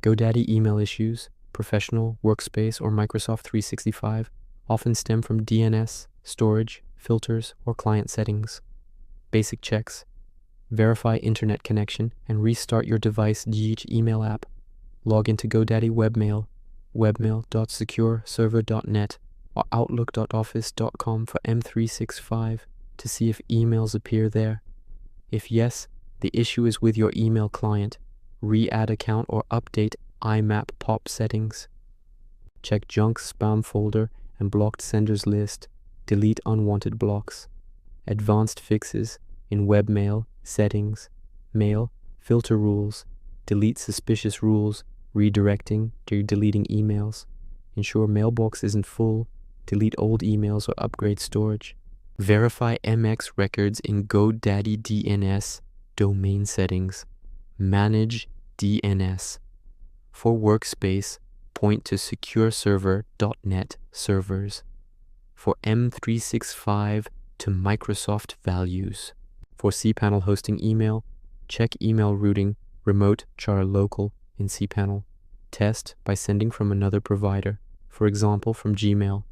GoDaddy email issues, professional, workspace, or Microsoft 365 often stem from DNS, storage, filters, or client settings. Basic checks. Verify internet connection and restart your device GH email app. Log into GoDaddy webmail, webmail.secureserver.net, or outlook.office.com for M365 to see if emails appear there. If yes, the issue is with your email client. Re-add account or update IMAP POP settings. Check junk spam folder and blocked senders list. Delete unwanted blocks. Advanced fixes in webmail, settings, mail, filter rules. Delete suspicious rules, redirecting to deleting emails. Ensure mailbox isn't full. Delete old emails or upgrade storage. Verify MX records in GoDaddy DNS domain settings. Manage DNS. For workspace, point to secureserver.net servers. For M365, to Microsoft values. For cPanel hosting email, check email routing, remote char local in cPanel. Test by sending from another provider, for example from Gmail.